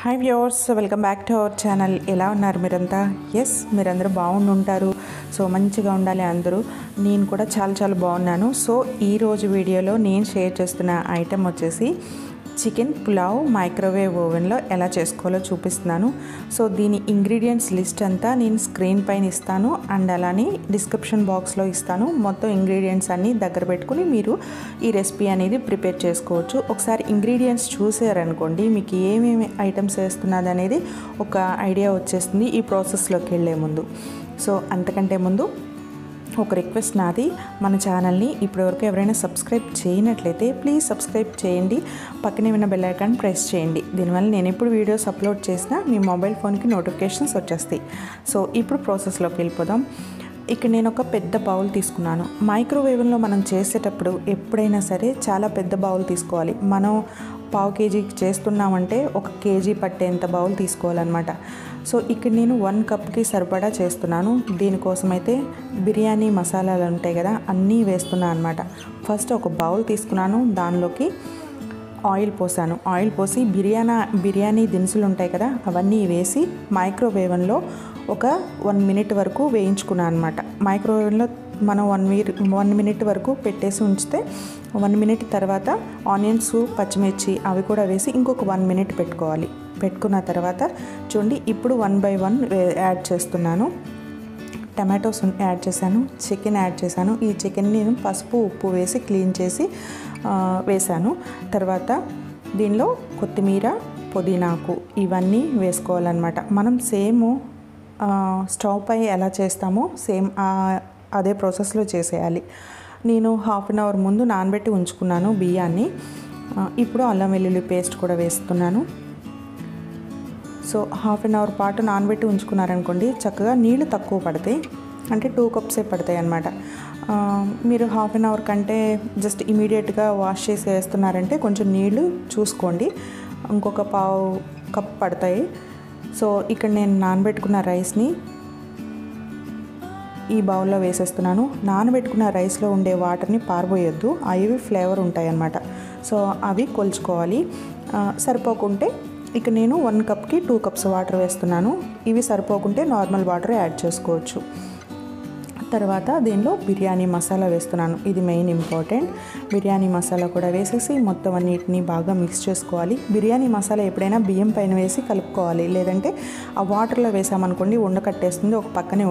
Hi viewers, welcome back to our channel. ఎలా ఉన్నారు మీరంతా? ఎస్, మీరందరూ బాగుంటారు. సో మంచిగా ఉండాలి అందరూ. నేను కూడా చాలా బాగున్నాను. సో ఈరోజు వీడియోలో నేను షేర్ చేస్తున్న ఐటెం వచ్చేసి చికెన్ పులావ్ మైక్రోవేవ్ ఓవెన్లో ఎలా చేసుకోవాలో చూపిస్తున్నాను. సో దీని ఇంగ్రీడియంట్స్ లిస్ట్ అంతా నేను స్క్రీన్ పైన ఇస్తాను అండ్ అలానే డిస్క్రిప్షన్ బాక్స్లో ఇస్తాను. మొత్తం ఇంగ్రీడియంట్స్ అన్నీ దగ్గర పెట్టుకుని మీరు ఈ రెసిపీ అనేది ప్రిపేర్ చేసుకోవచ్చు. ఒకసారి ఇంగ్రీడియంట్స్ చూసారనుకోండి, మీకు ఏమేమి ఐటమ్స్ వేస్తున్నది అనేది ఒక ఐడియా వచ్చేస్తుంది ఈ ప్రాసెస్లోకి వెళ్ళే ముందు. సో అంతకంటే ముందు ఒక రిక్వెస్ట్ నాది, మన ఛానల్ని ఇప్పటివరకు ఎవరైనా సబ్స్క్రైబ్ చేయనట్లయితే ప్లీజ్ సబ్స్క్రైబ్ చేయండి. పక్కనే ఉన్న బెల్ ఐకాన్ ప్రెస్ చేయండి. దీనివల్ల నేను ఎప్పుడు వీడియోస్ అప్లోడ్ చేసినా మీ మొబైల్ ఫోన్కి నోటిఫికేషన్స్ వచ్చేస్తాయి. సో ఇప్పుడు ప్రాసెస్లోకి వెళ్ళిపోదాం. ఇక్కడ నేను ఒక పెద్ద బౌల్ తీసుకున్నాను. మైక్రోవేవ్లో మనం చేసేటప్పుడు ఎప్పుడైనా సరే చాలా పెద్ద బౌల్ తీసుకోవాలి. మనం పావు కేజీకి చేస్తున్నామంటే 1 కేజీ పట్టేంత బౌల్ తీసుకోవాలన్నమాట. సో ఇక్కడ నేను 1 కప్కి సరిపడా చేస్తున్నాను. దీనికోసమైతే బిర్యానీ మసాలాలు ఉంటాయి కదా, అన్నీ వేస్తున్నాను అనమాట. ఫస్ట్ ఒక బౌల్ తీసుకున్నాను, దానిలోకి ఆయిల్ పోసాను. ఆయిల్ పోసి బిర్యానీ దినుసులు ఉంటాయి కదా, అవన్నీ వేసి మైక్రోవేవ్లో ఒక 1 మినిట్ వరకు వేయించుకున్నాను అనమాట. మైక్రోవేవ్లో మనం 1 మినిట్ వరకు పెట్టేసి ఉంచితే 1 మినిట్ తర్వాత ఆనియన్స్, పచ్చిమిర్చి అవి కూడా వేసి ఇంకొక 1 మినిట్ పెట్టుకోవాలి. పెట్టుకున్న తర్వాత చూడండి, ఇప్పుడు 1 బై 1 యాడ్ చేస్తున్నాను. టమాటోస్ యాడ్ చేశాను, చికెన్ యాడ్ చేశాను. ఈ చికెన్ నేను పసుపు ఉప్పు వేసి క్లీన్ చేసి వేశాను. తర్వాత దీనిలో కొత్తిమీర, పుదీనాకు ఇవన్నీ వేసుకోవాలన్నమాట. మనం సేమ్ స్టవ్ పై ఎలా చేస్తామో సేమ్ అదే ప్రాసెస్లో చేసేయాలి. నేను హాఫ్ అన్ అవర్ ముందు నానబెట్టి ఉంచుకున్నాను బియ్యాన్ని. ఇప్పుడు అల్లం వెల్లుల్లి పేస్ట్ కూడా వేస్తున్నాను. సో హాఫ్ అన్ అవర్ పాటు నానబెట్టి ఉంచుకున్నారనుకోండి, చక్కగా నీళ్ళు తక్కువ పడతాయి, అంటే 2 కప్సే పడతాయి అన్నమాట. మీరు హాఫ్ అన్ అవర్ కంటే జస్ట్ ఇమీడియట్గా వాష్ చేసి వేస్తున్నారంటే కొంచెం నీళ్ళు చూసుకోండి, ఇంకొక పావు కప్ పడతాయి. సో ఇక్కడ నేను నానబెట్టుకున్న రైస్ని ఈ బౌల్లో వేసేస్తున్నాను. నానబెట్టుకున్న రైస్లో ఉండే వాటర్ని పారబోయొద్దు, అవి ఫ్లేవర్ ఉంటాయన్నమాట. సో అవి కొలుచుకోవాలి. సరిపోకుంటే ఇక నేను 1 కప్కి 2 కప్స్ వాటర్ వేస్తున్నాను. ఇవి సరిపోకుంటే నార్మల్ వాటర్ యాడ్ చేసుకోవచ్చు. తర్వాత దీనిలో బిర్యానీ మసాలా వేస్తున్నాను. ఇది మెయిన్ ఇంపార్టెంట్. బిర్యానీ మసాలా కూడా వేసేసి మొత్తం అన్నిటిని బాగా మిక్స్ చేసుకోవాలి. బిర్యానీ మసాలా ఎప్పుడైనా బియ్యం పైన వేసి కలుపుకోవాలి, లేదంటే ఆ వాటర్లో వేసామనుకోండి ఉండకట్టేస్తుంది, ఒక పక్కనే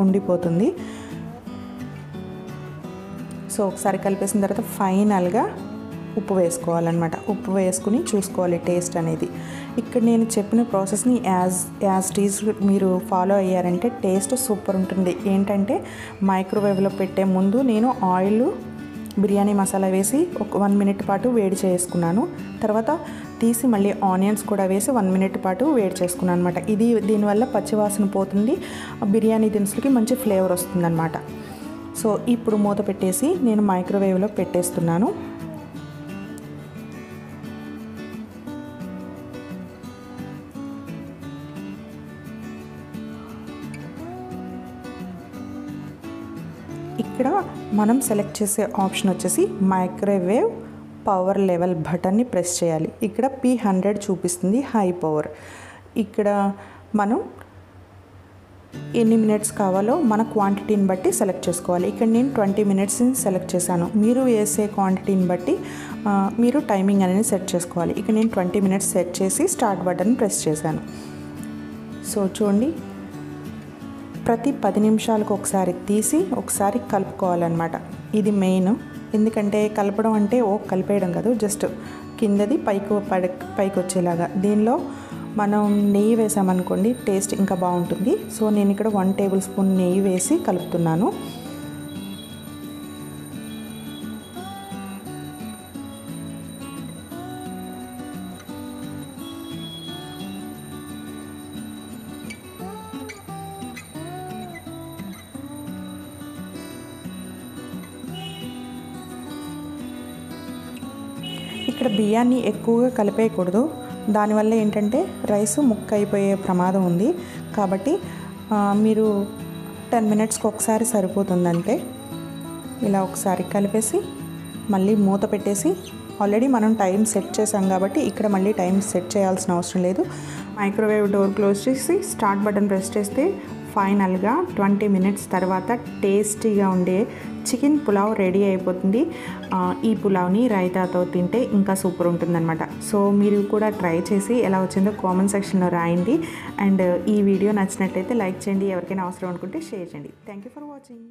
ఉండిపోతుంది. సో ఒకసారి కలిపేసిన తర్వాత ఫైనల్గా ఉప్పు వేసుకోవాలన్నమాట. ఉప్పు వేసుకుని చూసుకోవాలి టేస్ట్ అనేది. ఇక్కడ నేను చెప్పిన ప్రాసెస్ని యాజ్ టీజ్ మీరు ఫాలో అయ్యారంటే టేస్ట్ సూపర్ ఉంటుంది. ఏంటంటే మైక్రోవేవ్లో పెట్టే ముందు నేను ఆయిల్, బిర్యానీ మసాలా వేసి ఒక 1 మినిట్ పాటు వేడి చేసుకున్నాను. తర్వాత తీసి మళ్ళీ ఆనియన్స్ కూడా వేసి 1 మినిట్ పాటు వేడి చేసుకున్నాను అనమాట. దీనివల్ల పచ్చివాసన పోతుంది, బిర్యానీ దినుసులకి మంచి ఫ్లేవర్ వస్తుందన్నమాట. సో ఇప్పుడు మూత పెట్టేసి నేను మైక్రోవేవ్లో పెట్టేస్తున్నాను. ఇక్కడ మనం సెలెక్ట్ చేసే ఆప్షన్ వచ్చేసి మైక్రోవేవ్ పవర్ లెవెల్ బటన్ని ప్రెస్ చేయాలి. ఇక్కడ P100 చూపిస్తుంది, హై పవర్. ఇక్కడ మనం ఎన్ని మినిట్స్ కావాలో మన క్వాంటిటీని బట్టి సెలెక్ట్ చేసుకోవాలి. ఇక్కడ నేను 20 మినిట్స్ని సెలెక్ట్ చేశాను. మీరు వేసే క్వాంటిటీని బట్టి మీరు టైమింగ్ అనేది సెట్ చేసుకోవాలి. ఇక్కడ నేను 20 మినిట్స్ సెట్ చేసి స్టార్ట్ బటన్ ప్రెస్ చేశాను. సో చూడండి, ప్రతి 10 నిమిషాలకు ఒకసారి తీసి ఒకసారి కలుపుకోవాలన్నమాట. ఇది మెయిన్. ఎందుకంటే కలపడం అంటే కలిపేయడం కాదు, జస్ట్ కిందది పైకి వచ్చేలాగా. దీనిలో మనం నెయ్యి వేసామనుకోండి టేస్ట్ ఇంకా బాగుంటుంది. సో నేను ఇక్కడ 1 టేబుల్ స్పూన్ నెయ్యి వేసి కలుపుతున్నాను. ఇక్కడ బియ్యాన్ని ఎక్కువగా కలిపేయకూడదు, దానివల్ల ఏంటంటే రైస్ ముక్క అయిపోయే ప్రమాదం ఉంది. కాబట్టి మీరు 10 మినిట్స్కి ఒకసారి సరిపోతుందంటే ఇలా ఒకసారి కలిపేసి మళ్ళీ మూత పెట్టేసి ఆల్రెడీ మనం టైం సెట్ చేసాం కాబట్టి ఇక్కడ మళ్ళీ టైం సెట్ చేయాల్సిన అవసరం లేదు. మైక్రోవేవ్ డోర్ క్లోజ్ చేసి స్టార్ట్ బటన్ ప్రెస్ చేస్తే ఫైనల్గా 20 మినిట్స్ తర్వాత టేస్టీగా ఉండే చికెన్ పులావ్ రెడీ అయిపోతుంది. ఈ పులావ్ని రైతాతో తింటే ఇంకా సూపర్ ఉంటుందన్నమాట. సో మీరు కూడా ట్రై చేసి ఎలా వచ్చిందో కామెంట్ సెక్షన్లో రాయండి. అండ్ ఈ వీడియో నచ్చినట్లయితే లైక్ చేయండి, ఎవరికైనా అవసరం అనుకుంటే షేర్ చేయండి. Thank you for watching.